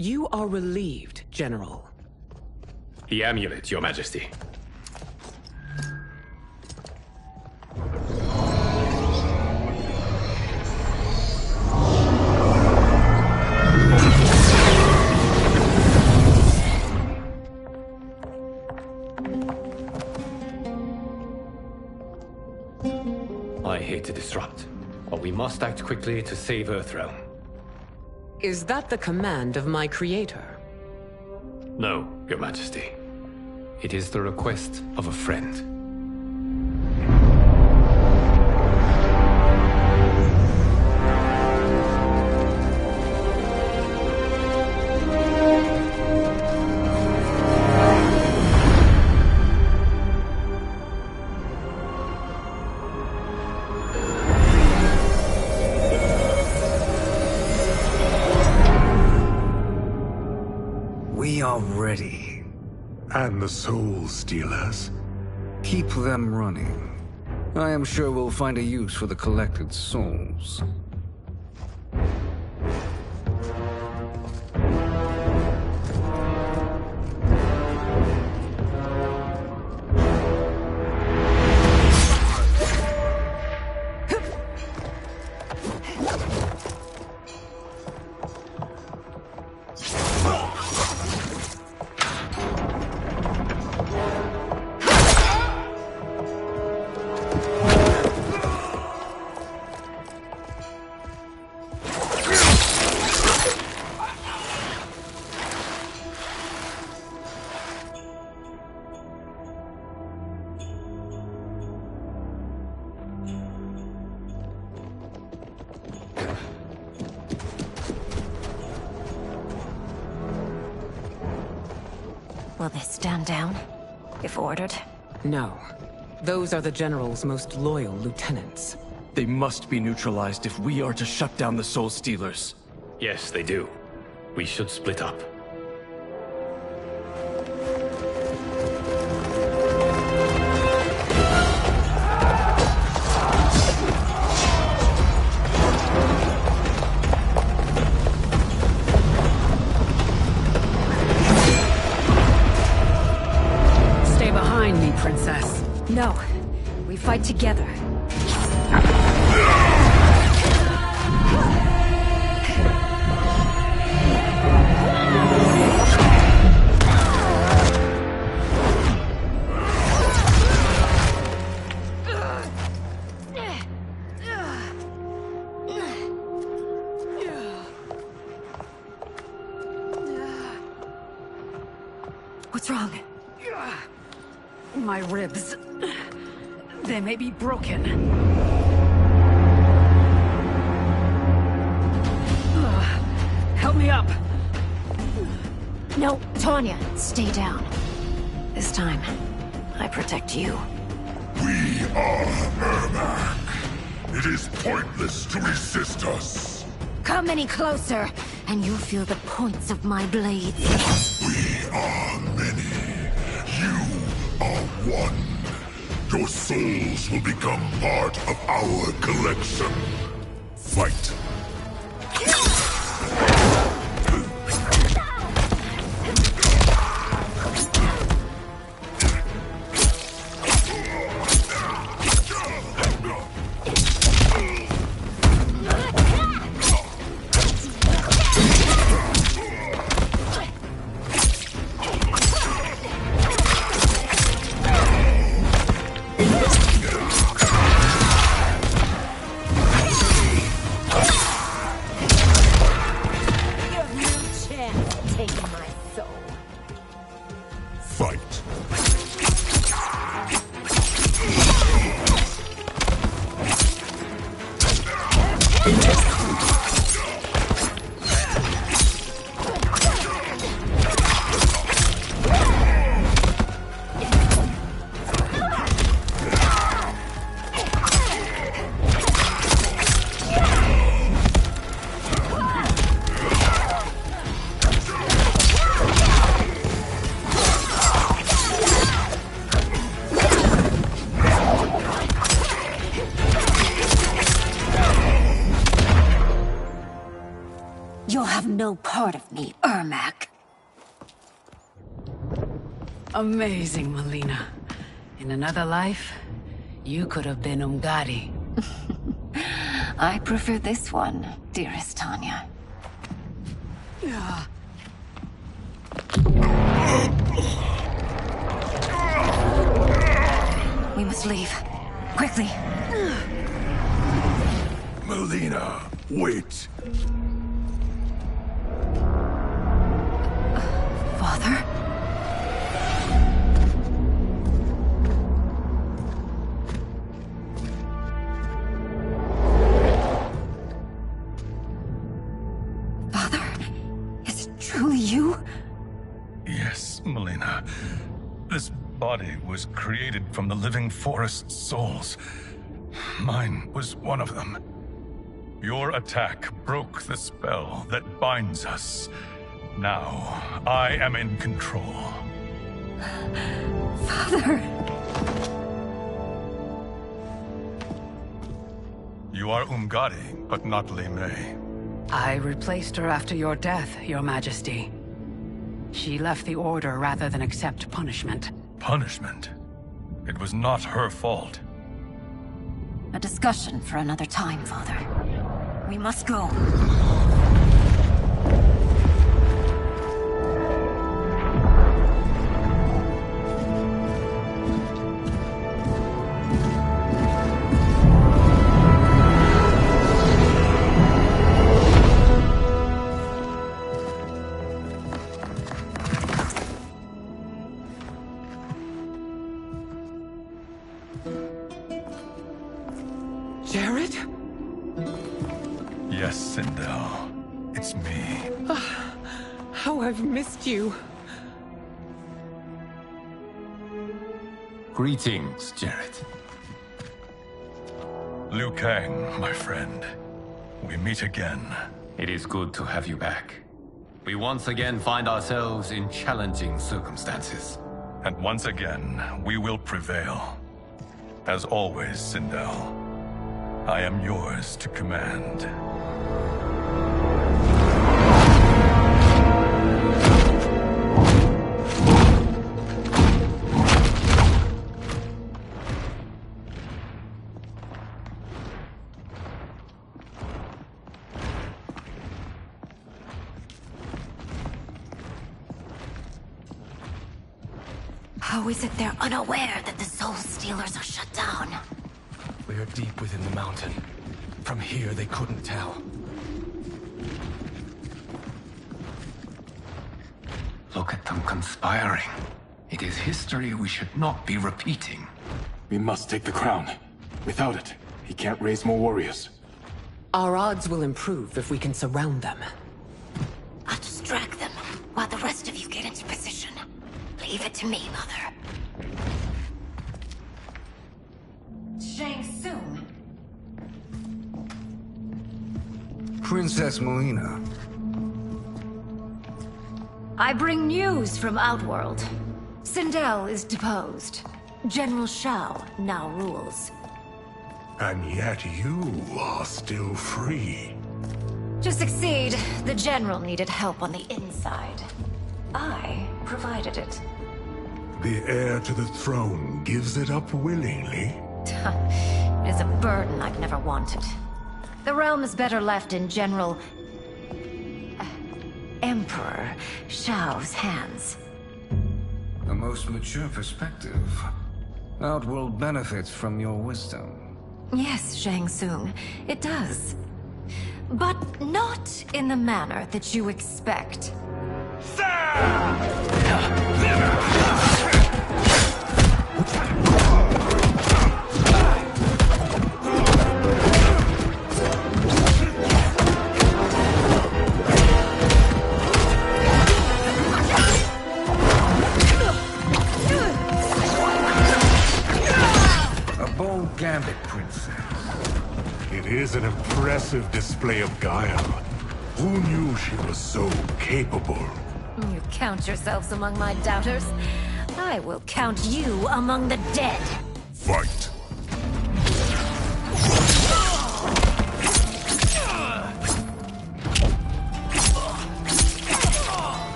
You are relieved, General. The amulet, Your Majesty. I hate to disrupt, but we must act quickly to save Earthrealm. Is that the command of my creator? No, Your Majesty. It is the request of a friend. We are ready. And the Soul Stealers? Keep them running. I am sure we'll find a use for the collected souls. Will they stand down, if ordered? No. Those are the General's most loyal lieutenants. They must be neutralized if we are to shut down the Soul Stealers. Yes, they do. We should split up. Stay behind me, Princess. No. We fight together. What's wrong? My ribs. They may be broken. Help me up. No, Tanya, stay down. This time, I protect you. We are Ermac. It is pointless to resist us. Come any closer, and you'll feel the points of my blades. We are many. You are one. Your souls will become part of our collection. Fight. part of me, Ermac. Amazing, Melina. In another life, you could have been Umgadi. I prefer this one, dearest Tanya. We must leave. Quickly. Melina, wait. Father? Father? Is it truly you? Yes, Melina. This body was created from the living forest's souls. Mine was one of them. Your attack broke the spell that binds us. Now, I am in control. Father! You are Umgadi, but not Li Mei. I replaced her after your death, Your Majesty. She left the Order rather than accept punishment. Punishment? It was not her fault. A discussion for another time, Father. We must go. Jared? Yes, Sindel. It's me. How I've missed you. Greetings, Jared. Liu Kang, my friend. We meet again. It is good to have you back. We once again find ourselves in challenging circumstances. And once again, we will prevail. As always, Sindel, I am yours to command. How is it they're unaware that the Soul Stealers are shut down? We are deep within the mountain. From here, they couldn't tell. Look at them conspiring. It is history we should not be repeating. We must take the crown. Without it, he can't raise more warriors. Our odds will improve if we can surround them. I'll distract them while the rest of you get into position. Leave it to me, Mother. Shang Tsung. Princess Melina. I bring news from Outworld. Sindel is deposed. General Shao now rules. And yet you are still free. To succeed, the General needed help on the inside. I provided it. The heir to the throne gives it up willingly. It is a burden I've never wanted. The realm is better left in General... Emperor Shao's hands. A most mature perspective. Outworld benefits from your wisdom. Yes, Shang Tsung, it does. But not in the manner that you expect. A bold gambit, Princess. It is an impressive display of guile. Who knew she was so capable? You count yourselves among my doubters. I will count you among the dead. Fight!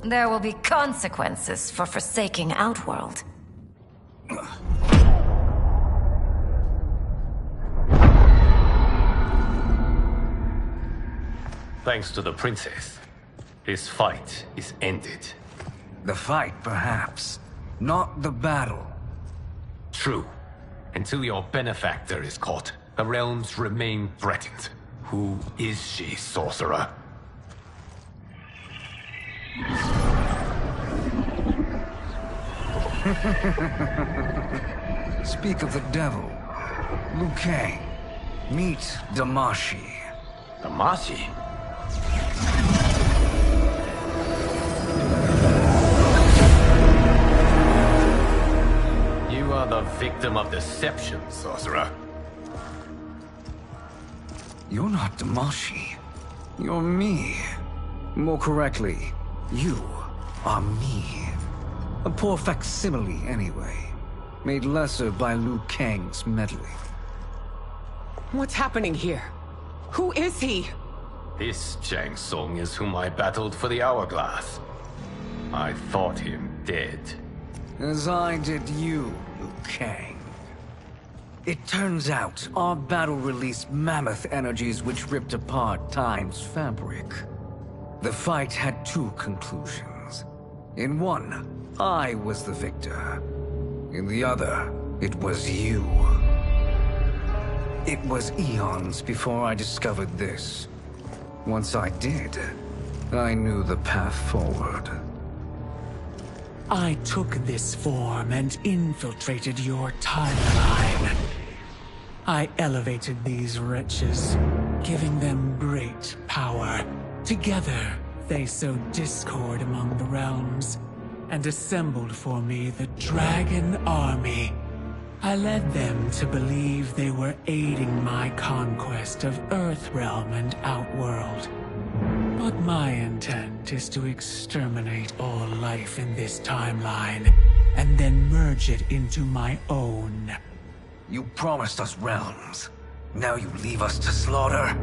There will be consequences for forsaking Outworld. Thanks to the princess, this fight is ended. The fight, perhaps. Not the battle. True. Until your benefactor is caught, the realms remain threatened. Who is she, sorcerer? Speak of the devil. Liu Kang. Meet Damashi. Damashi? You are the victim of deception, sorcerer. You're not Damashi. You're me. More correctly, you are me. A poor facsimile, anyway. Made lesser by Liu Kang's meddling. What's happening here? Who is he? This Chang Sung is whom I battled for the Hourglass. I thought him dead. As I did you, Liu Kang. It turns out our battle released mammoth energies which ripped apart time's fabric. The fight had two conclusions. In one, I was the victor. In the other, it was you. It was eons before I discovered this. Once I did, I knew the path forward. I took this form and infiltrated your timeline. I elevated these wretches, giving them great power. Together, they sowed discord among the realms, and assembled for me the Dragon Army. I led them to believe they were aiding my conquest of Earthrealm and Outworld. But my intent is to exterminate all life in this timeline, and then merge it into my own. You promised us realms. Now you leave us to slaughter?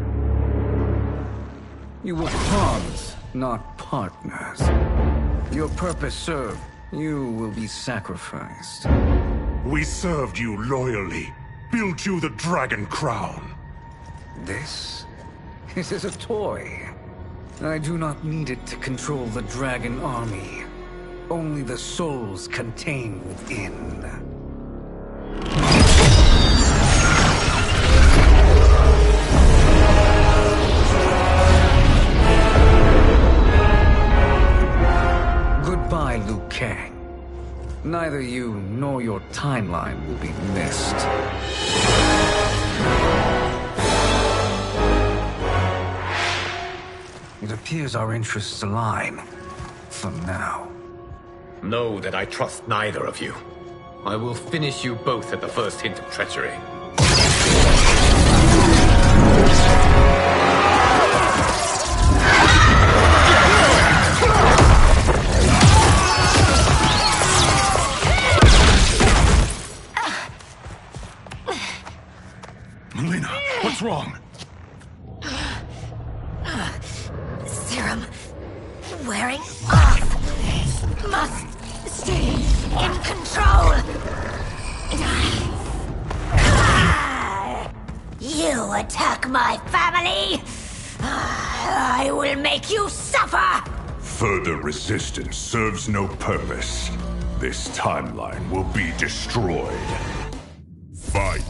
You were pawns, not partners. Your purpose served. You will be sacrificed. We served you loyally, built you the Dragon Crown. This is a toy. I do not need it to control the Dragon Army. Only the souls contained within. Goodbye, Liu Kang. Neither you nor your timeline will be missed. It appears our interests align. For now. Know that I trust neither of you. I will finish you both at the first hint of treachery. Melina, what's wrong? Serum wearing off. Must stay in control. You attack my family. I will make you suffer. Further resistance serves no purpose. This timeline will be destroyed. Fight!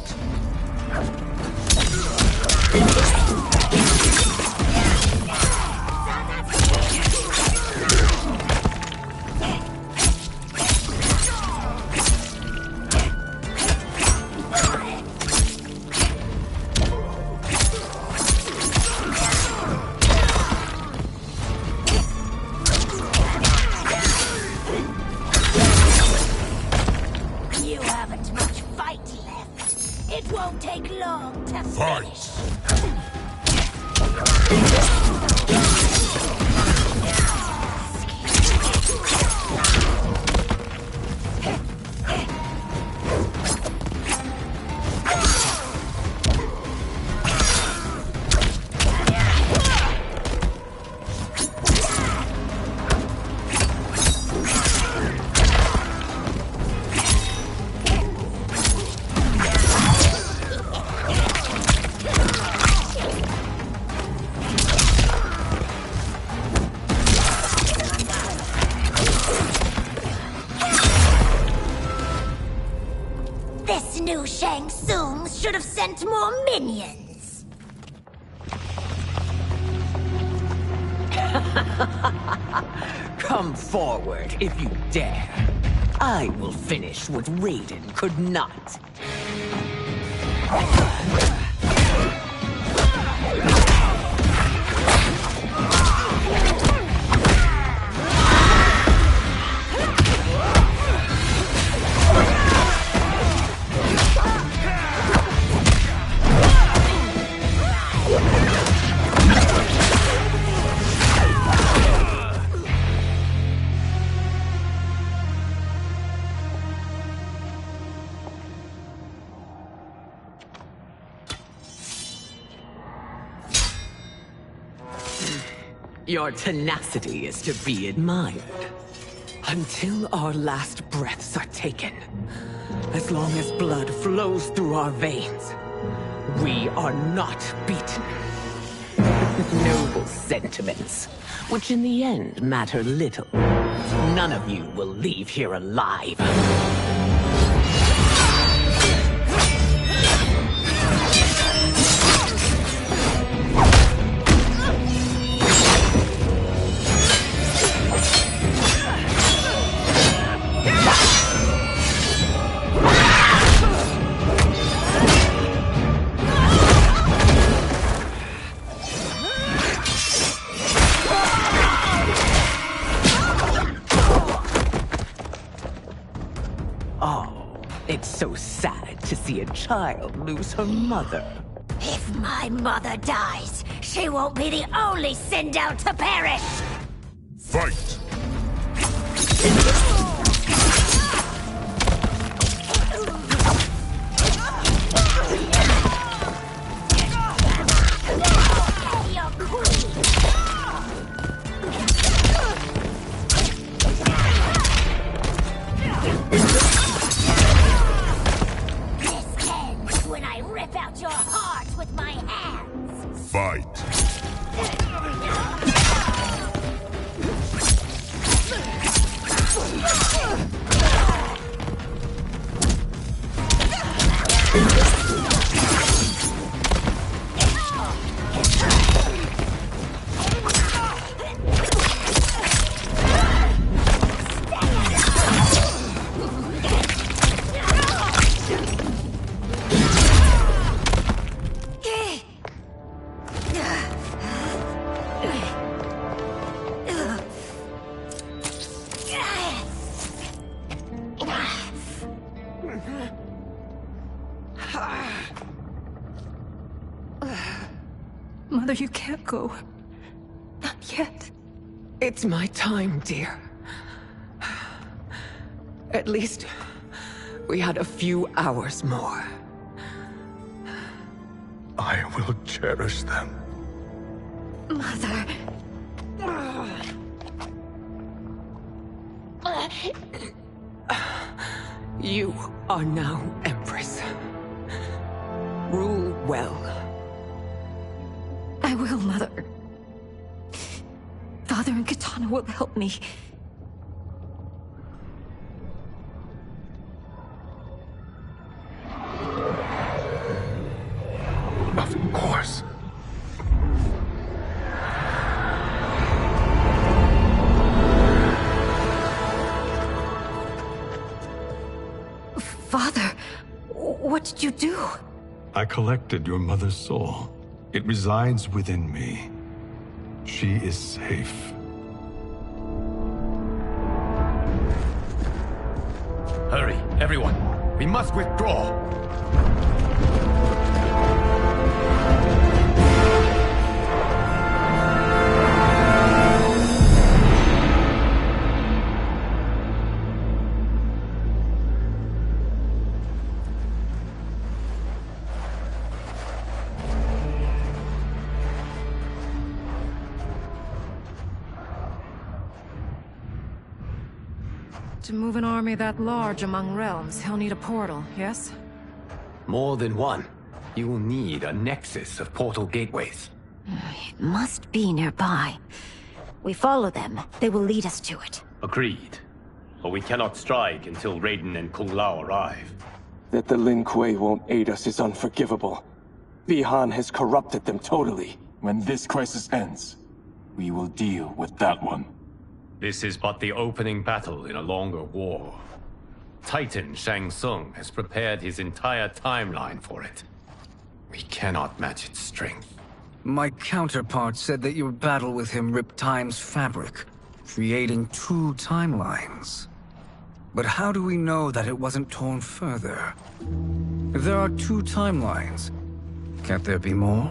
You haven't much fight left. It won't take long to Fight! This new Shang Tsung should have sent more minions. Come forward if you dare. I will finish what Raiden could not. Your tenacity is to be admired. Until our last breaths are taken, as long as blood flows through our veins, we are not beaten. Noble sentiments, which in the end matter little. None of you will leave here alive. It's so sad to see a child lose her mother. If my mother dies, she won't be the only Sindel to perish! Fight! Fight! Mother, you can't go. Not yet. It's my time, dear. At least, we had a few hours more. I will cherish them. Mother... You are now Empress. Rule well. I will, Mother. Father and Katana will help me. Of course. Father, what did you do? I collected your mother's soul. It resides within me. She is safe. Hurry, everyone. We must withdraw. To move an army that large among realms, he'll need a portal, yes? More than one. You will need a nexus of portal gateways. It must be nearby. We follow them. They will lead us to it. Agreed. But we cannot strike until Raiden and Kung Lao arrive. That the Lin Kuei won't aid us is unforgivable. Bihan has corrupted them totally. When this crisis ends, we will deal with that one. This is but the opening battle in a longer war. Titan Shang Tsung has prepared his entire timeline for it. We cannot match its strength. My counterpart said that your battle with him ripped time's fabric, creating 2 timelines. But how do we know that it wasn't torn further? If there are 2 timelines, can't there be more?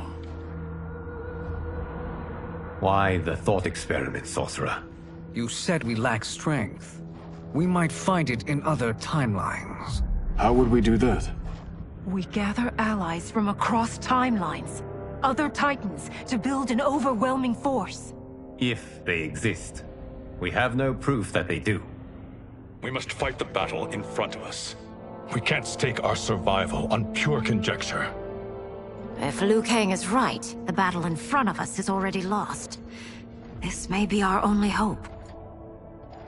Why the thought experiment, Sorcerer? You said we lack strength. We might find it in other timelines. How would we do that? We gather allies from across timelines, other Titans, to build an overwhelming force. If they exist. We have no proof that they do. We must fight the battle in front of us. We can't stake our survival on pure conjecture. If Liu Kang is right, the battle in front of us is already lost. This may be our only hope.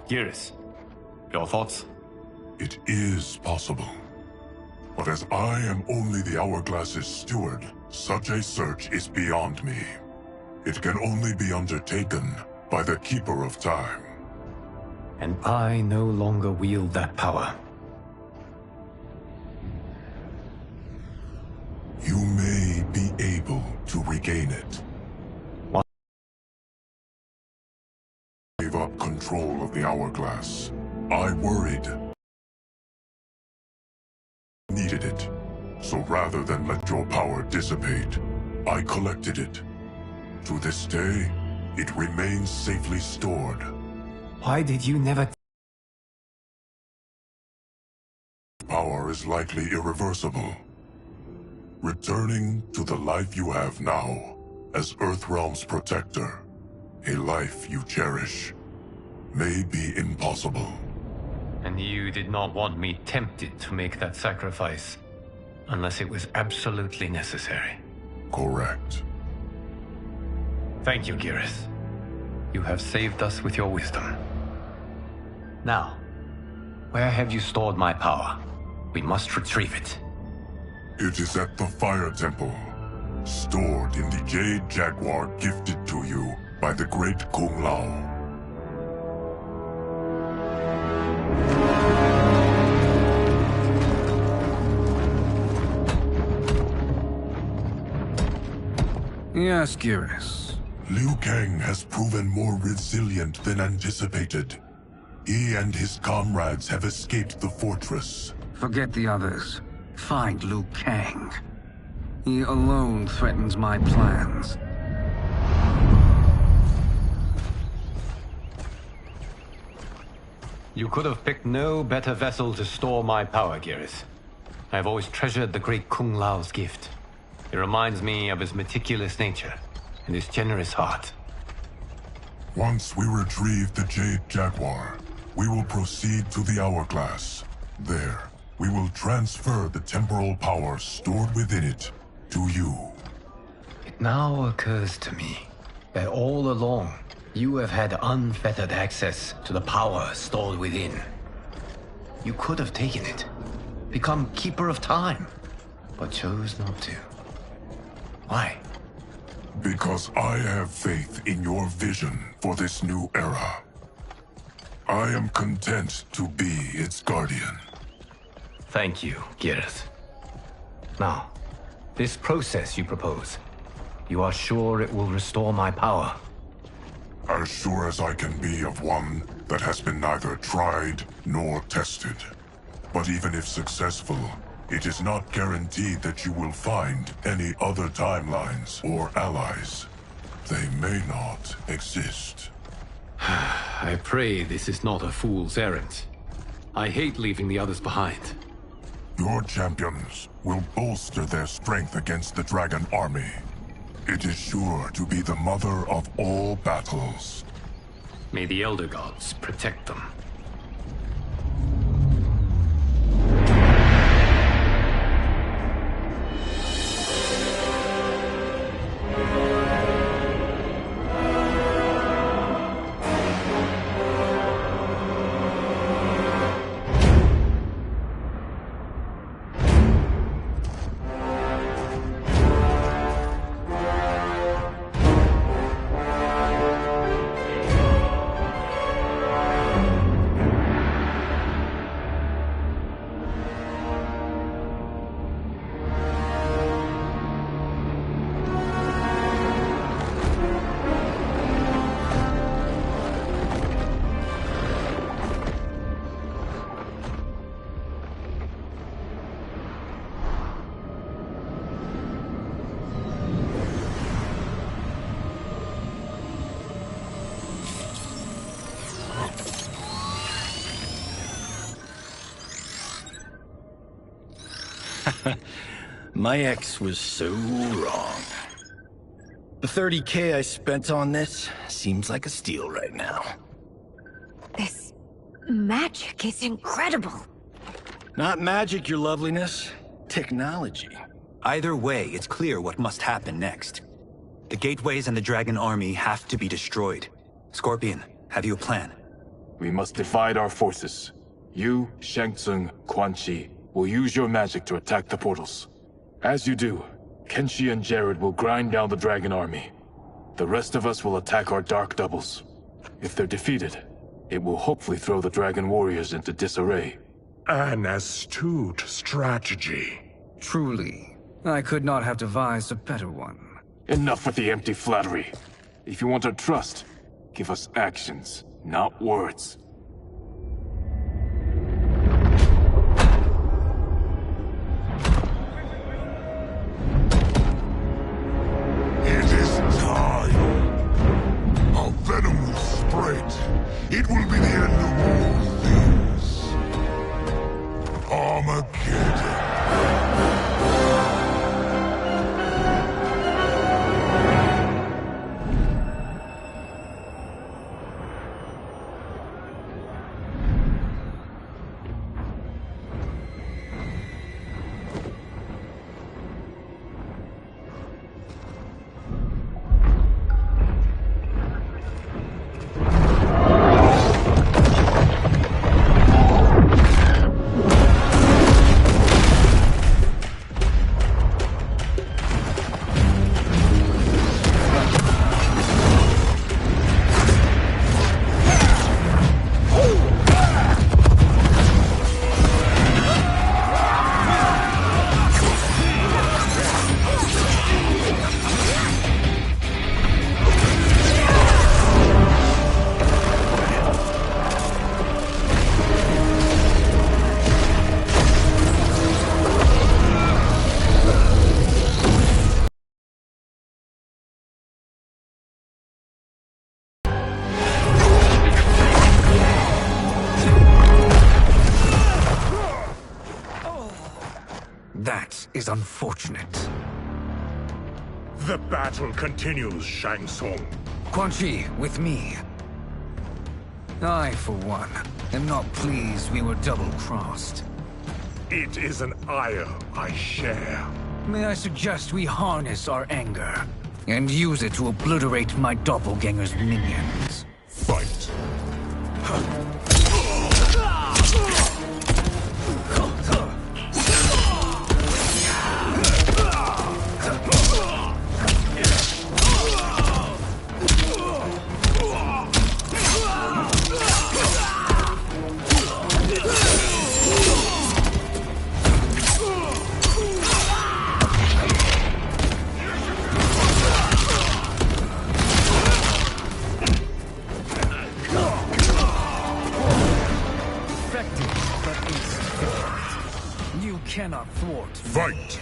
Geras, your thoughts? It is possible. But as I am only the Hourglass's steward, such a search is beyond me. It can only be undertaken by the Keeper of Time. And I no longer wield that power. You may be able to regain it. What? Gave up control of the Hourglass. I worried. Needed it. So rather than let your power dissipate, I collected it. To this day, it remains safely stored. Why did you never... Power is likely irreversible. Returning to the life you have now, as Earthrealm's protector, a life you cherish, may be impossible. And you did not want me tempted to make that sacrifice, unless it was absolutely necessary. Correct. Thank you, Geras. You have saved us with your wisdom. Now, where have you stored my power? We must retrieve it. It is at the Fire Temple, stored in the Jade Jaguar gifted to you by the great Kung Lao. Yes, Geras. Liu Kang has proven more resilient than anticipated. He and his comrades have escaped the fortress. Forget the others. Find Liu Kang. He alone threatens my plans. You could have picked no better vessel to store my power, Geras. I have always treasured the great Kung Lao's gift. It reminds me of his meticulous nature and his generous heart. Once we retrieve the Jade Jaguar, we will proceed to the Hourglass. There, we will transfer the temporal power stored within it to you. It now occurs to me that all along, you have had unfettered access to the power stored within. You could have taken it, become Keeper of Time, but chose not to. Why? Because I have faith in your vision for this new era. I am content to be its guardian. Thank you, Geras. Now, this process you propose, you are sure it will restore my power? As sure as I can be of one that has been neither tried nor tested. But even if successful, it is not guaranteed that you will find any other timelines or allies. They may not exist. I pray this is not a fool's errand. I hate leaving the others behind. Your champions will bolster their strength against the Dragon Army. It is sure to be the mother of all battles. May the Elder Gods protect them. My ex was so wrong. The 30K I spent on this seems like a steal right now. This magic is incredible. Not magic, your loveliness. Technology. Either way, it's clear what must happen next. The gateways and the Dragon Army have to be destroyed. Scorpion, have you a plan? We must divide our forces. You, Shang Tsung, Quan Chi will use your magic to attack the portals. As you do, Kenshi and Jared will grind down the Dragon Army. The rest of us will attack our dark doubles. If they're defeated, it will hopefully throw the Dragon Warriors into disarray. An astute strategy. Truly, I could not have devised a better one. Enough with the empty flattery. If you want our trust, give us actions, not words. It is time. Our venom will spread. It will be the end of all things. Armageddon. That is unfortunate. The battle continues, Shang Tsung. Quan Chi, with me. I, for one, am not pleased we were double-crossed. It is an ire I share. May I suggest we harness our anger and use it to obliterate my doppelganger's minions? Fight. Cannot thwart. Fight!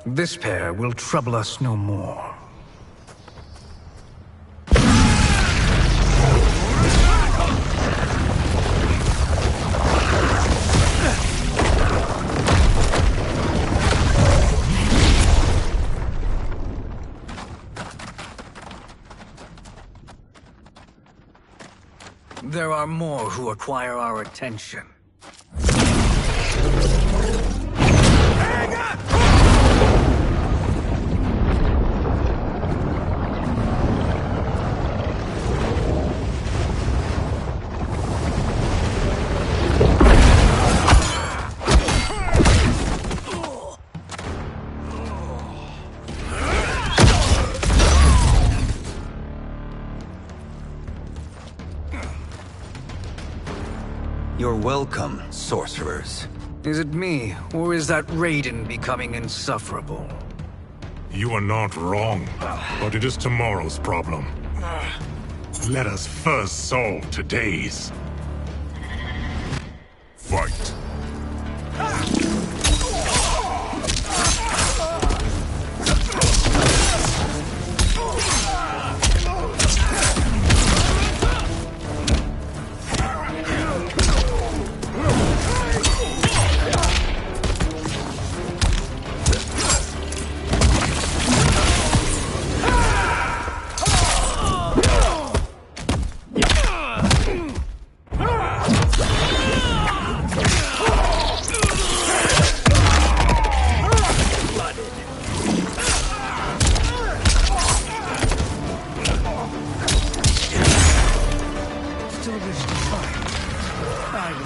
This pair will trouble us no more. There are more who acquire our attention. You're welcome, sorcerers. Is it me, or is that Raiden becoming insufferable? You are not wrong, but it is tomorrow's problem. Let us first solve today's. Fight.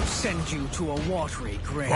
Send you to a watery grave.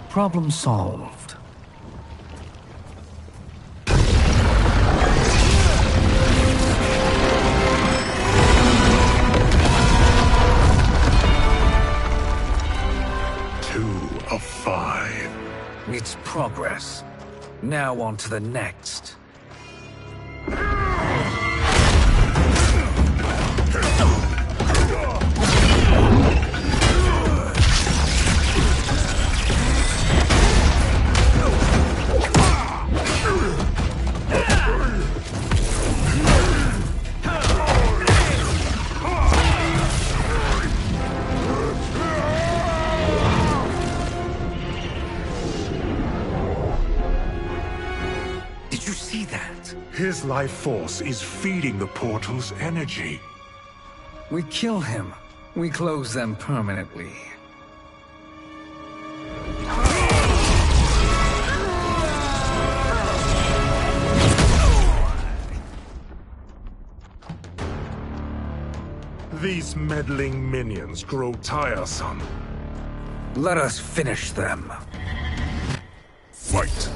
Problem solved. Two of 5. It's progress. Now on to the next. His life force is feeding the portal's energy. We kill him. We close them permanently. These meddling minions grow tiresome. Let us finish them. Fight!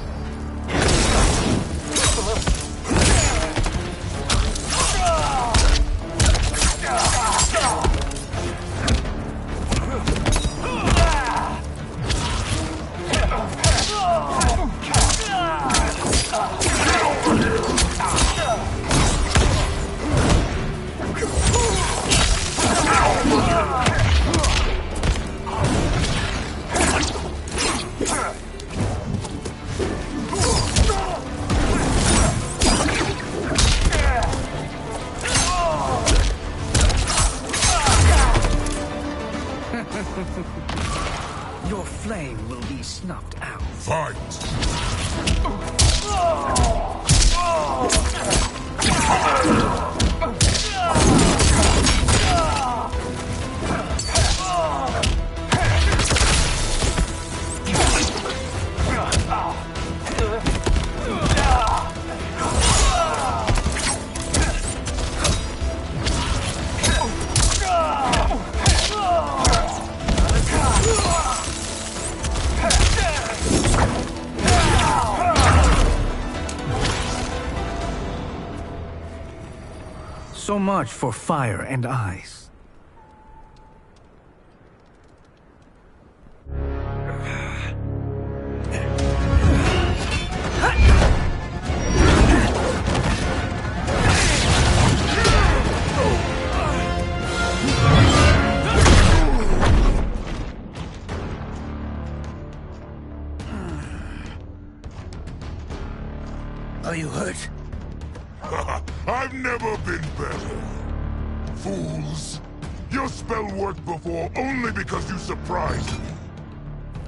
Your flame will be snuffed out. Fight! So much for fire and ice. Are you hurt? I've never been better. Fools! Your spell worked before only because you surprised me.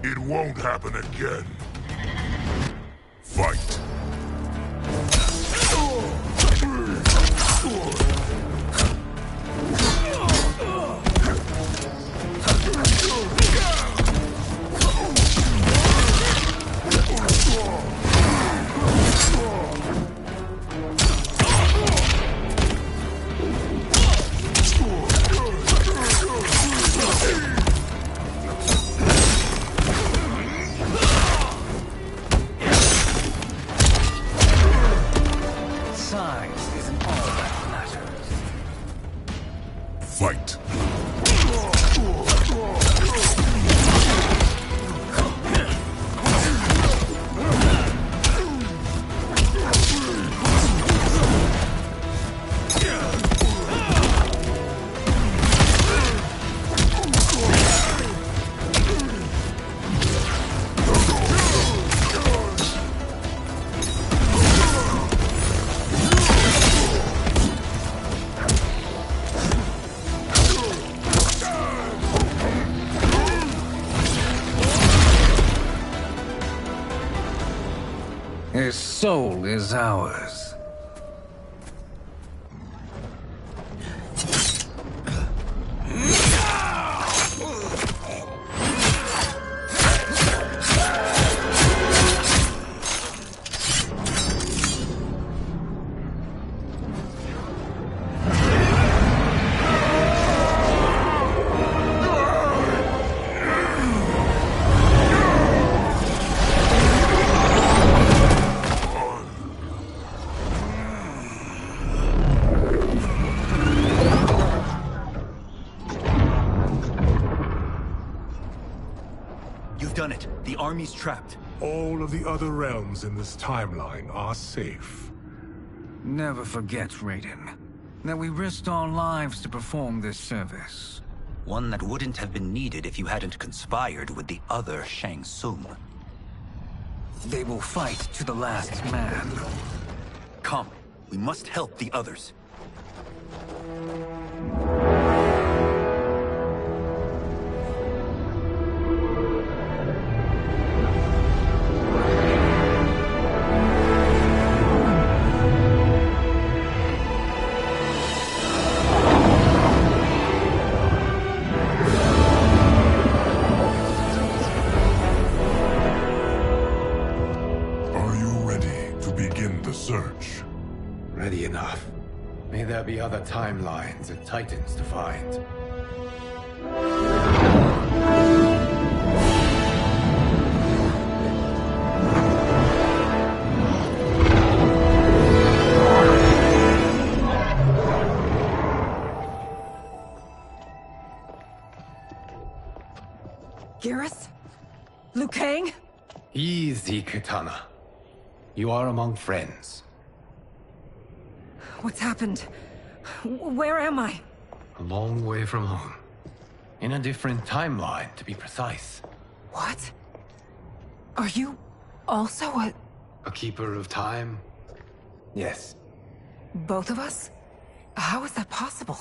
It won't happen again. Fight. Size isn't all that matters. Fight. His soul is ours. You've done it. The army's trapped. All of the other realms in this timeline are safe. Never forget, Raiden, that we risked our lives to perform this service. One that wouldn't have been needed if you hadn't conspired with the other Shang Tsung. They will fight to the last man. Come, we must help the others. Are you ready to begin the search? Ready enough. May there be other timelines and titans to find. Garrus? Liu Kang? Easy, Katana. You are among friends. What's happened? Where am I? A long way from home. In a different timeline, to be precise. What? Are you also A keeper of time? Yes. both of us? How is that possible?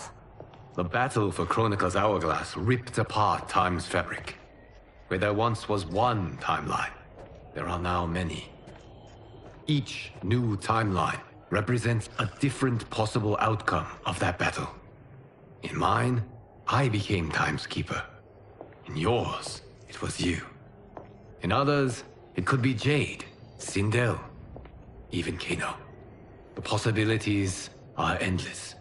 The battle for Chronica's Hourglass ripped apart time's fabric. Where there once was one timeline, there are now many. Each new timeline represents a different possible outcome of that battle. In mine, I became Time's Keeper. In yours, it was you. In others, it could be Jade, Sindel, even Kano. The possibilities are endless.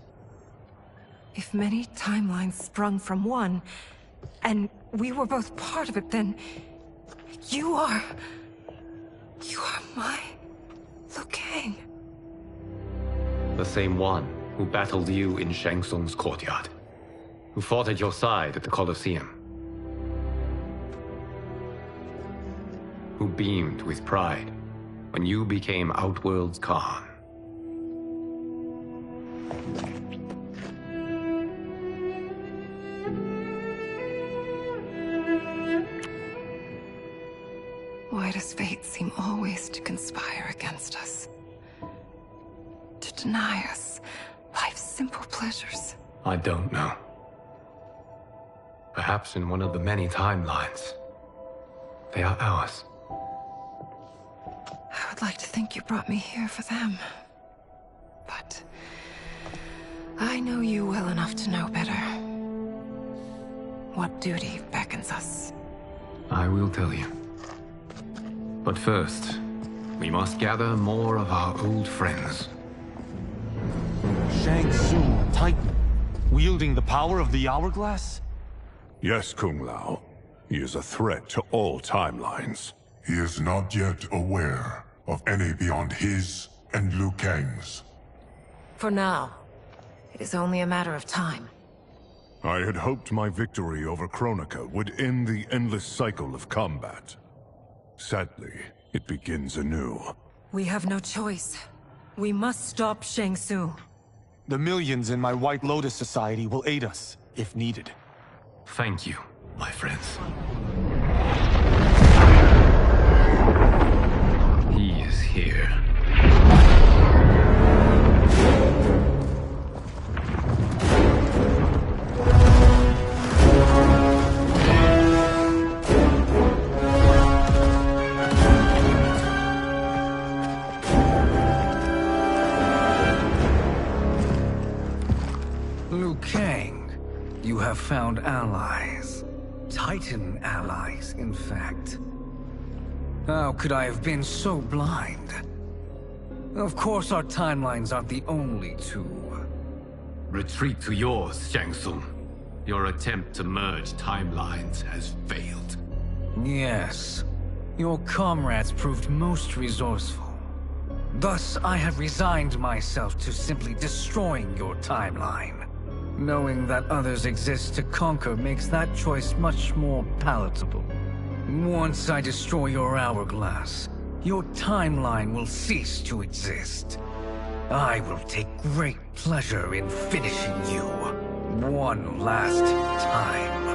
If many timelines sprung from one, and we were both part of it, then you are my Liu Kang. The same one who battled you in Shang Tsung's courtyard. Who fought at your side at the Colosseum. Who beamed with pride when you became Outworld's Khan. Why does fate seem always to conspire against us? To deny us life's simple pleasures? I don't know. Perhaps in one of the many timelines, They are ours. I would like to think you brought me here for them. But I know you well enough to know better. What duty beckons us? I will tell you. But first, we must gather more of our old friends. Shang Tsung, Titan, wielding the power of the Hourglass? Yes, Kung Lao. He is a threat to all timelines. He is not yet aware of any beyond his and Liu Kang's. For now, it is only a matter of time. I had hoped my victory over Kronika would end the endless cycle of combat. Sadly, it begins anew. We have no choice. We must stop Shang Tsung. The millions in my White Lotus Society will aid us, if needed. Thank you, my friends. He is here. Liu Kang, you have found allies. Titan allies, in fact. How could I have been so blind? Of course our timelines aren't the only two. Retreat to yours, Shang Tsung. Your attempt to merge timelines has failed. Yes. Your comrades proved most resourceful. Thus, I have resigned myself to simply destroying your timeline. Knowing that others exist to conquer makes that choice much more palatable. Once I destroy your hourglass, your timeline will cease to exist. I will take great pleasure in finishing you one last time.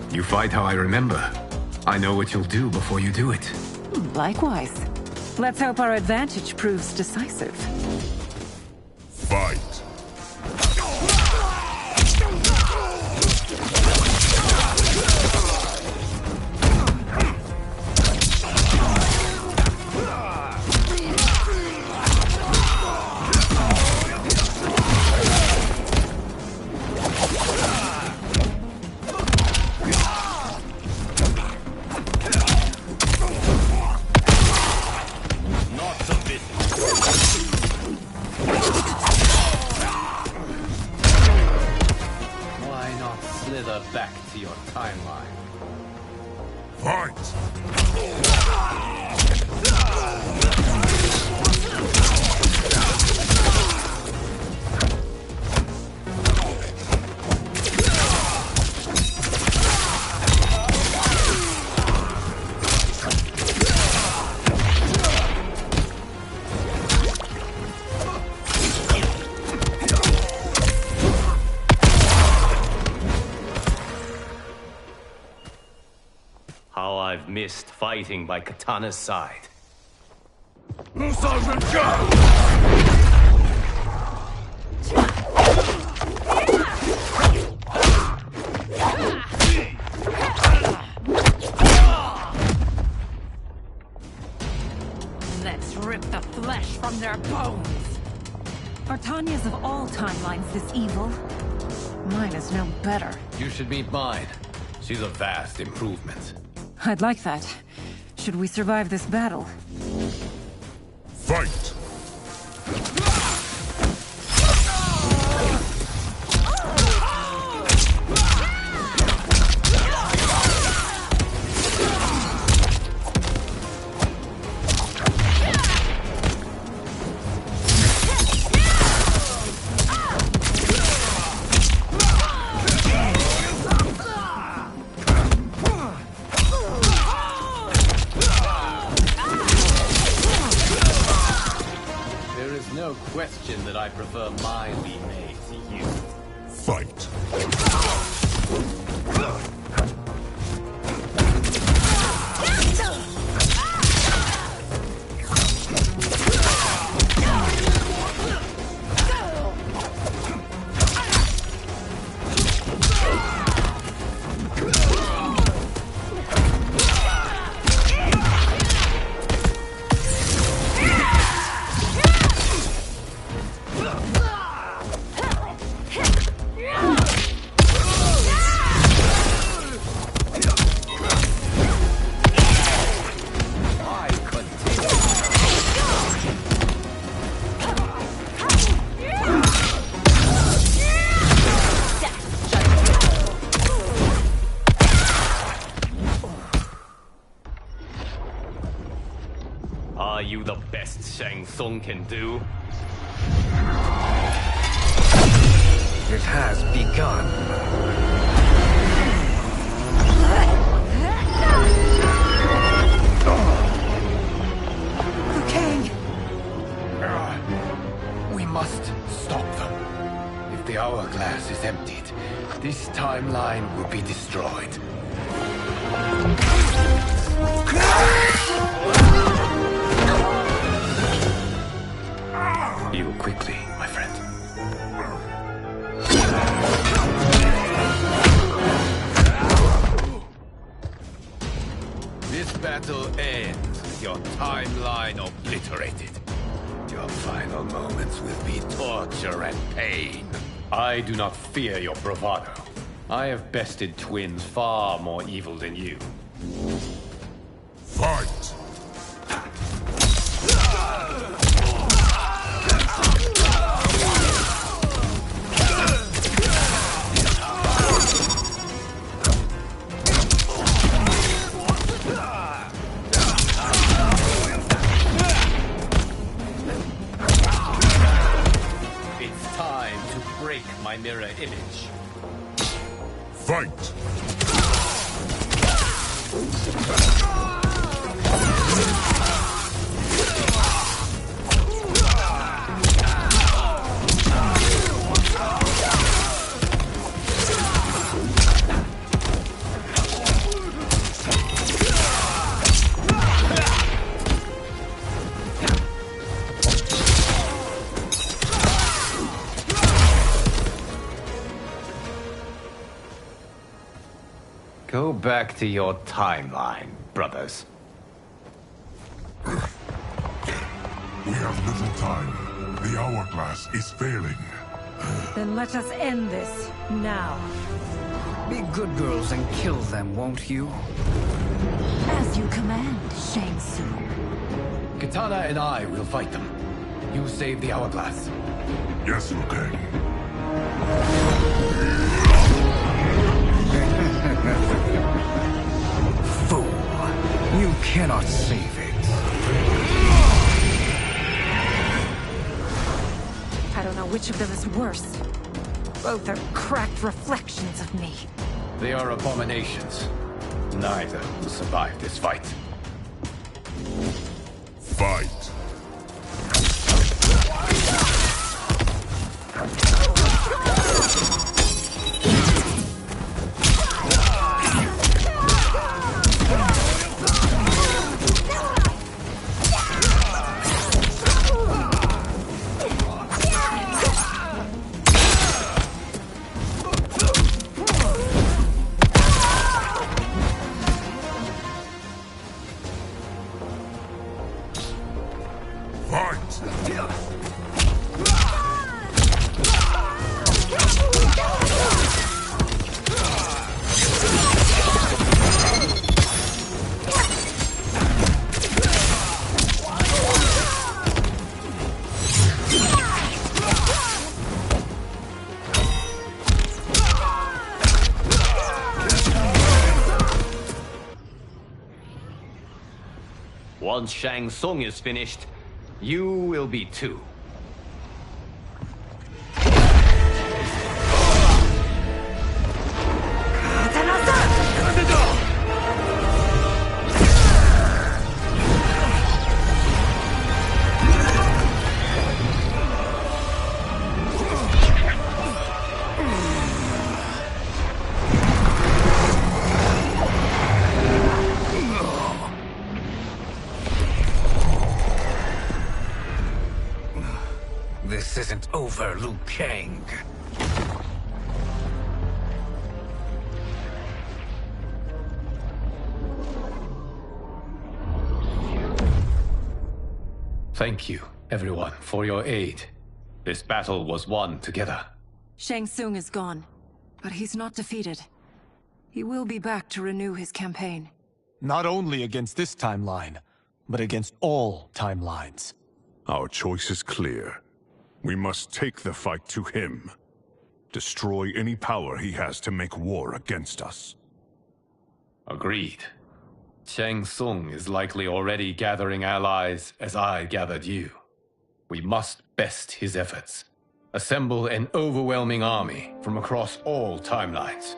You fight how I remember. I know what you'll do before you do it. Likewise. Let's hope our advantage proves decisive. Fight! Slither back to your timeline. Fight! How I've missed fighting by Katana's side. Let's rip the flesh from their bones. Are Tanya's of all timelines this evil? Mine is no better. You should meet mine. She's a vast improvement. I'd like that. Should we survive this battle? Fight! question that I prefer mine be made to you. Fight. Are you the best Shang Tsung can do? It has begun. Liu Kang! We must stop them. If the hourglass is emptied, this timeline will be destroyed. Heal quickly, my friend. This battle ends with your timeline obliterated. Your final moments will be torture and pain. I do not fear your bravado. I have bested twins far more evil than you. Fight! My mirror image. Fight! Go back to your timeline, brothers. We have little time. The hourglass is failing. Then let us end this, now. Be good girls and kill them, won't you? As you command, Shang Tsung. Katana and I will fight them. You save the hourglass. Yes, Liu Kang. Fool! You cannot save it. I don't know which of them is worse. Both are cracked reflections of me. They are abominations. Neither will survive this fight. Fight! Once Shang Tsung is finished, you will be too. isn't over, Liu Kang. Thank you, everyone, for your aid. This battle was won together. Shang Tsung is gone, but he's not defeated. He will be back to renew his campaign. Not only against this timeline, but against all timelines. Our choice is clear. We must take the fight to him. Destroy any power he has to make war against us. Agreed. Shang Tsung is likely already gathering allies as I gathered you. We must best his efforts. Assemble an overwhelming army from across all timelines.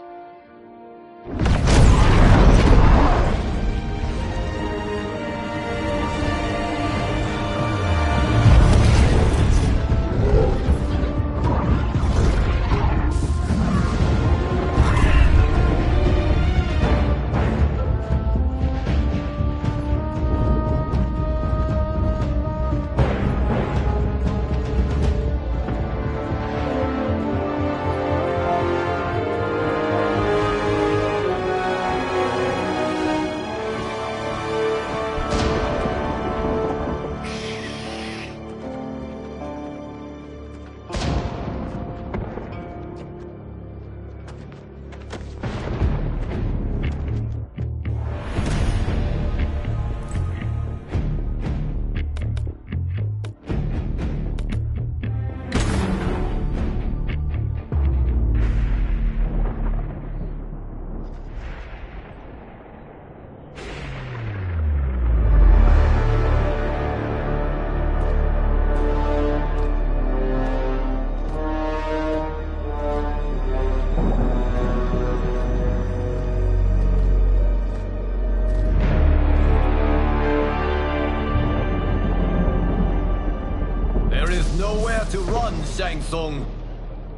To run, Shang Tsung.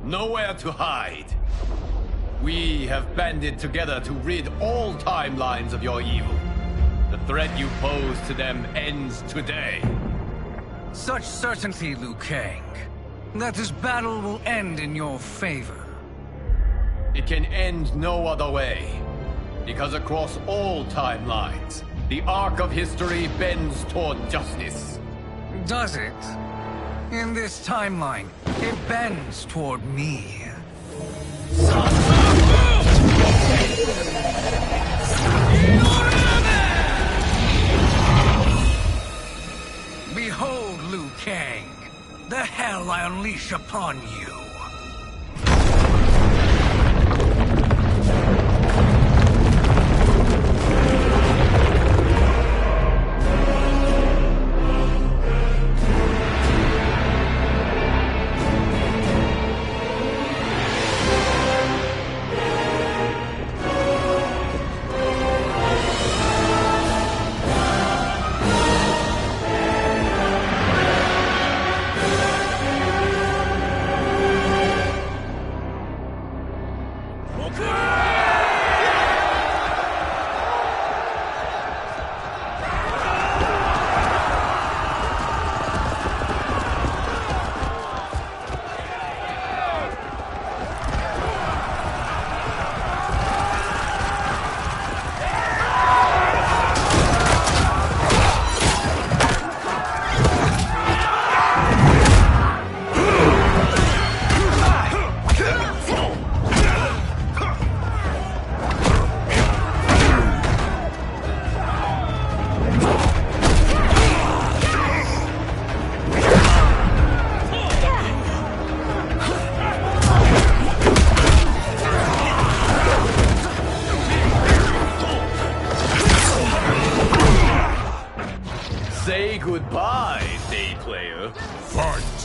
Nowhere to hide. We have banded together to rid all timelines of your evil. The threat you pose to them ends today. Such certainty, Liu Kang, that this battle will end in your favor. It can end no other way. Because across all timelines, the arc of history bends toward justice. Does it? In this timeline, it bends toward me. Behold, Liu Kang, the hell I unleash upon you. Say goodbye, day player. Fight!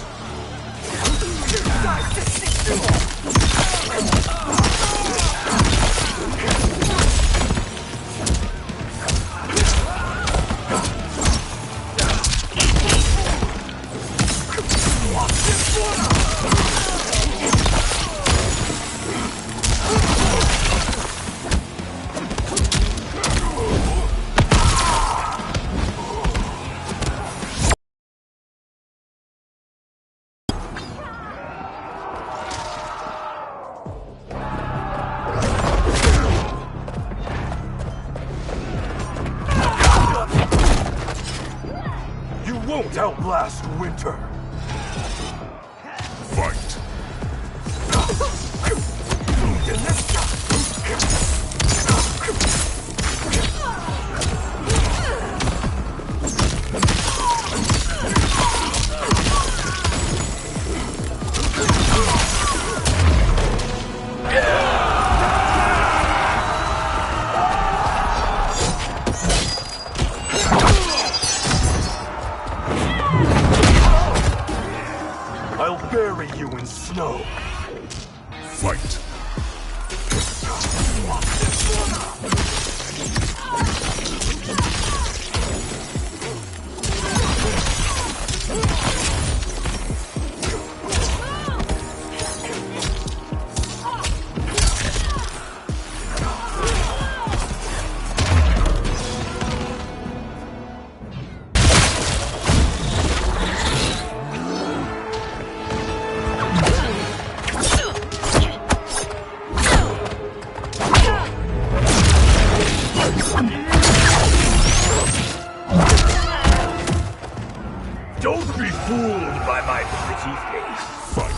outlast winter. Fight. I'll bury you in snow. Fight. Don't be fooled by my pretty face. Fight.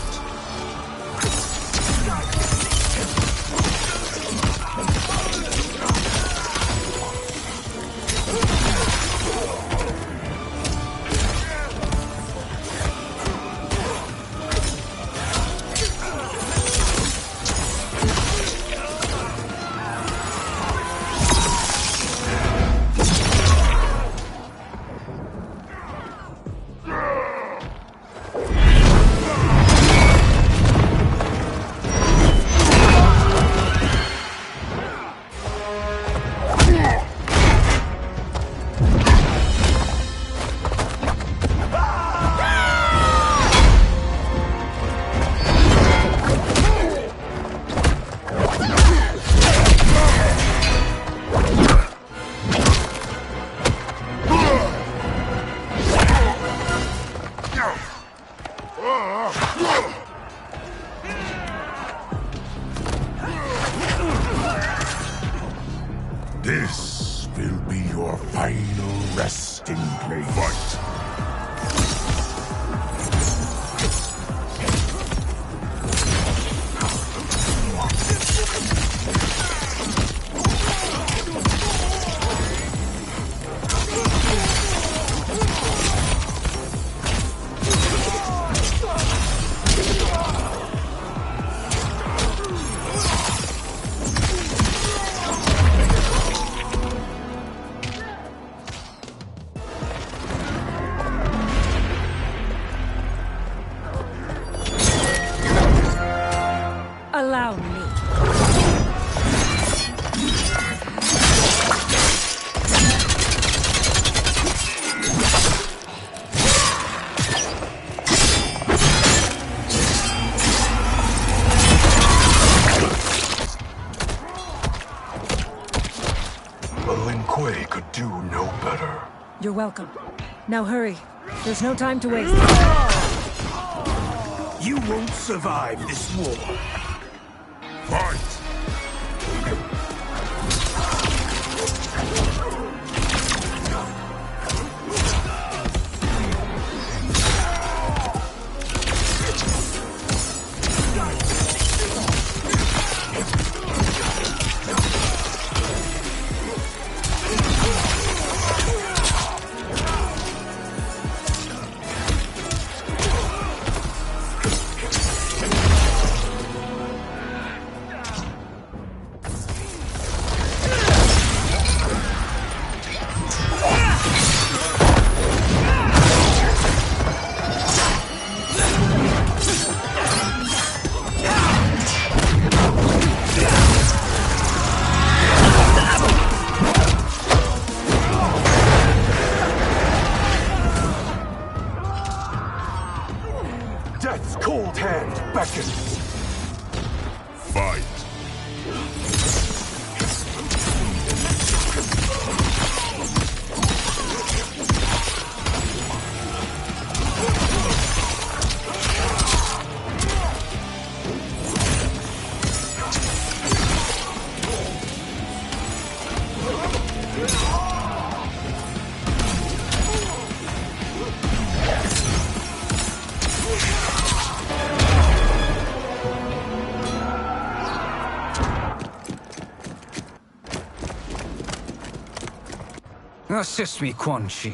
This will be your final resting place. Fight. Allow me. Lin Kuei could do no better. You're welcome. Now hurry. There's no time to waste. You won't survive this war. Fight. Assist me, Quan Chi.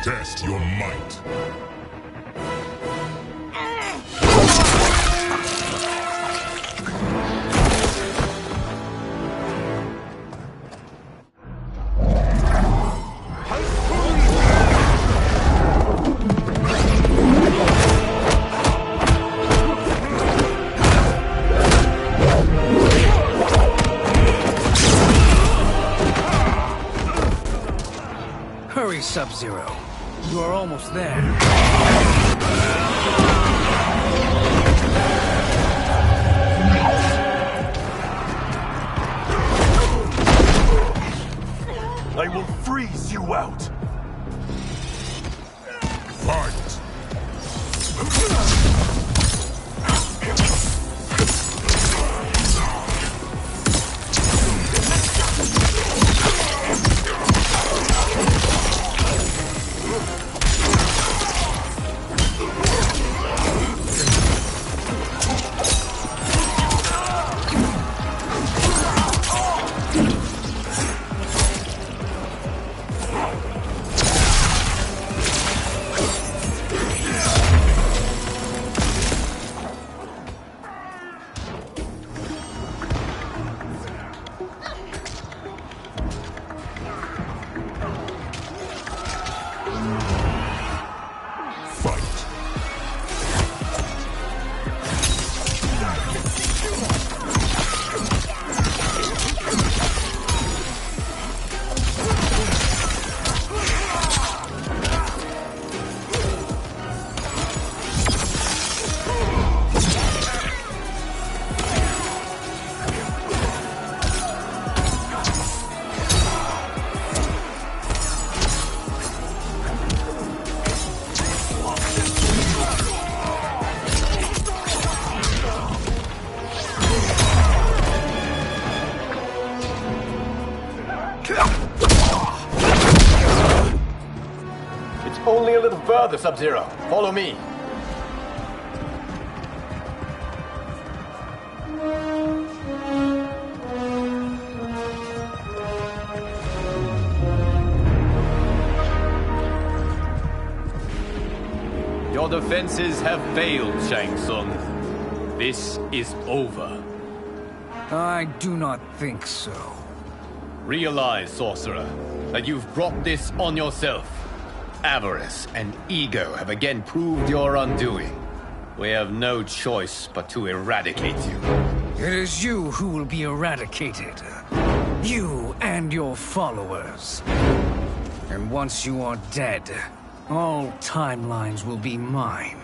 Test your might. Hurry, Sub-Zero. You are almost there. I will freeze you out! Fight! Only a little further, Sub-Zero. Follow me. Your defenses have failed, Shang Tsung. This is over. I do not think so. Realize, Sorcerer, that you've brought this on yourself. Avarice and ego have again proved your undoing. We have no choice but to eradicate you. It is you who will be eradicated. You and your followers. And once you are dead, all timelines will be mine.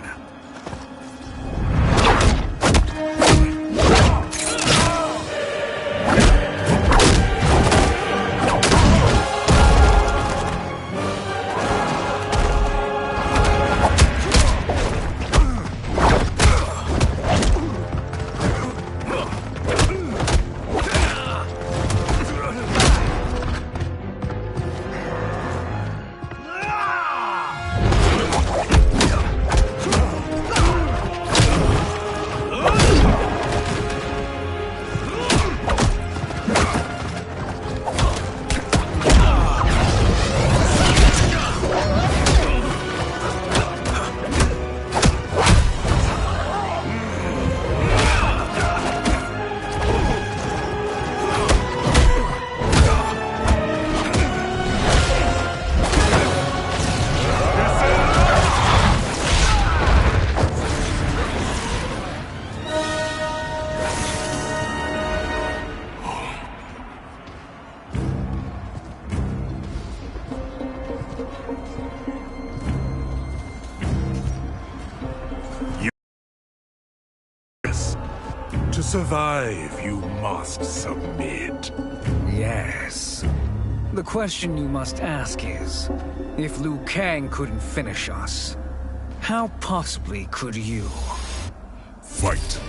survive, you must submit. Yes. The question you must ask is, if Liu Kang couldn't finish us, how possibly could you? Fight.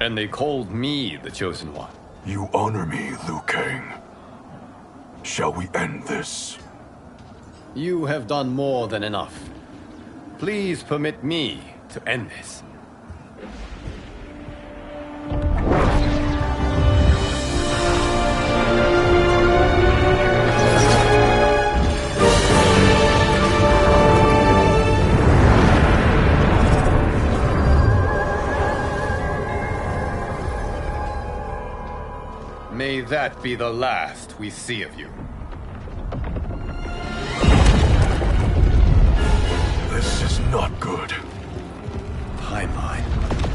And they called me the Chosen One. You honor me, Liu Kang. Shall we end this? You have done more than enough. Please permit me to end this. May that be the last we see of you. This is not good. Timeline.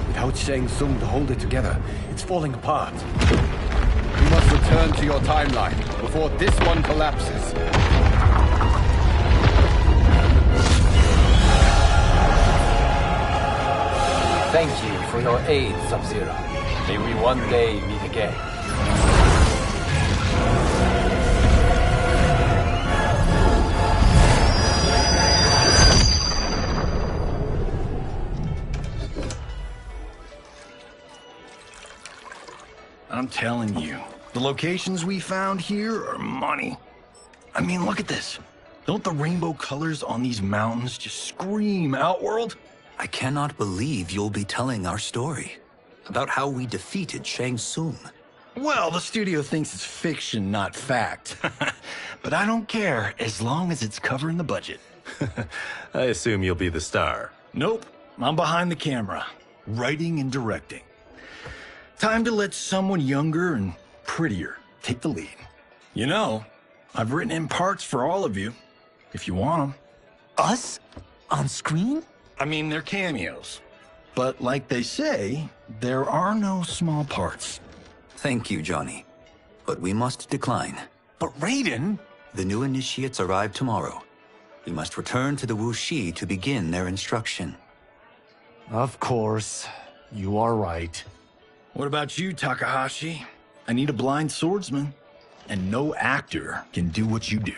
Without Shang Tsung to hold it together, it's falling apart. You must return to your timeline before this one collapses. Thank you for your aid, Sub-Zero. May we one day meet again. I'm telling you, the locations we found here are money. I mean, look at this. Don't the rainbow colors on these mountains just scream Outworld? I cannot believe you'll be telling our story about how we defeated Shang Tsung. Well, the studio thinks it's fiction, not fact. But I don't care, as long as it's covering the budget. I assume you'll be the star. Nope, I'm behind the camera, writing and directing. Time to let someone younger and prettier take the lead. You know, I've written in parts for all of you, if you want them. Us? On screen? I mean, they're cameos. But like they say, there are no small parts. Thank you, Johnny. But we must decline. But Raiden? The new initiates arrive tomorrow. We must return to the Wuxi to begin their instruction. Of course. You are right. What about you, Takahashi? I need a blind swordsman. And no actor can do what you do.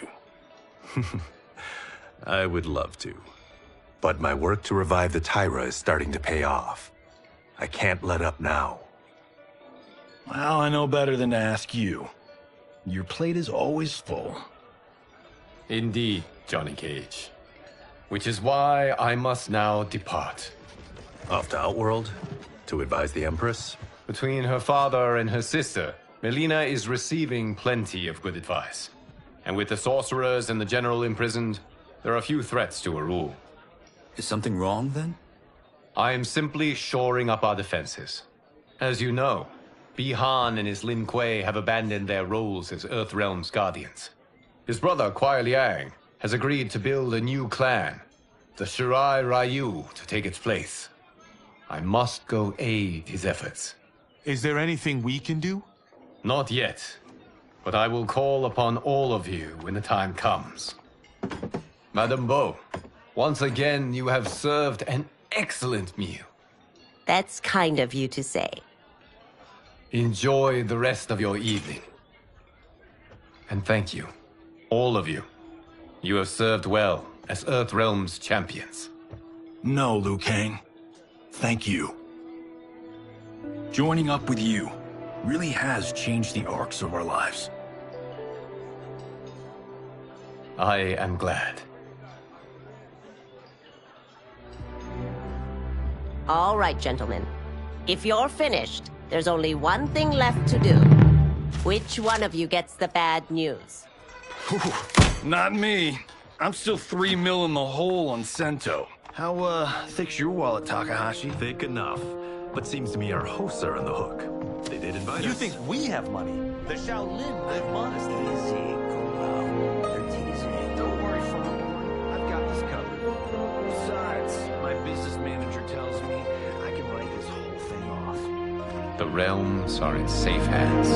I would love to. But my work to revive the Tyra is starting to pay off. I can't let up now. Well, I know better than to ask you. Your plate is always full. Indeed, Johnny Cage. Which is why I must now depart. Off to Outworld? To advise the Empress? Between her father and her sister, Melina is receiving plenty of good advice. And with the sorcerers and the general imprisoned, there are few threats to her rule. Is something wrong, then? I am simply shoring up our defenses. As you know, Bi-Han and his Lin Kuei have abandoned their roles as Earthrealm's guardians. His brother, Kuai Liang, has agreed to build a new clan, the Shirai Ryu, to take its place. I must go aid his efforts. Is there anything we can do? Not yet, but I will call upon all of you when the time comes. Madame Bo, once again you have served an excellent meal. That's kind of you to say. Enjoy the rest of your evening. And thank you, all of you. You have served well as Earthrealm's champions. No, Liu Kang. Thank you. Joining up with you really has changed the arcs of our lives. I am glad. All right, gentlemen. If you're finished, there's only one thing left to do. Which one of you gets the bad news? Not me. I'm still 3 mil in the hole on Sento. How, thick's your wallet, Takahashi? Thick enough. But seems to me our hosts are on the hook. They did invite us. You think we have money? The Shaolin live modestly. Easy, Kumo. They're teasing. Don't worry, farm boy. I've got this covered. Besides, my business manager tells me I can write this whole thing off. The realms are in safe hands.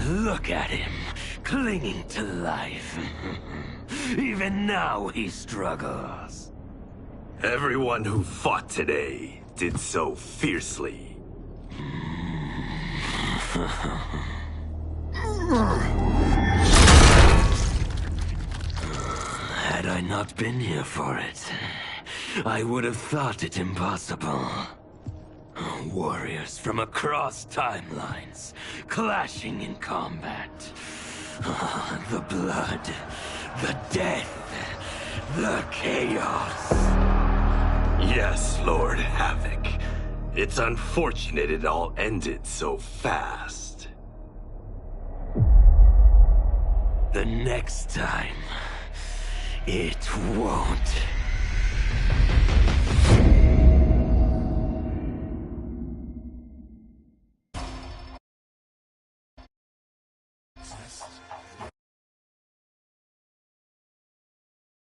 Look at him, clinging to life. Even now he struggles. Everyone who fought today did so fiercely. Had I not been here for it, I would have thought it impossible. Warriors from across timelines, clashing in combat. The blood, the death, the chaos. Yes, Lord Havoc. It's unfortunate it all ended so fast. The next time, it won't.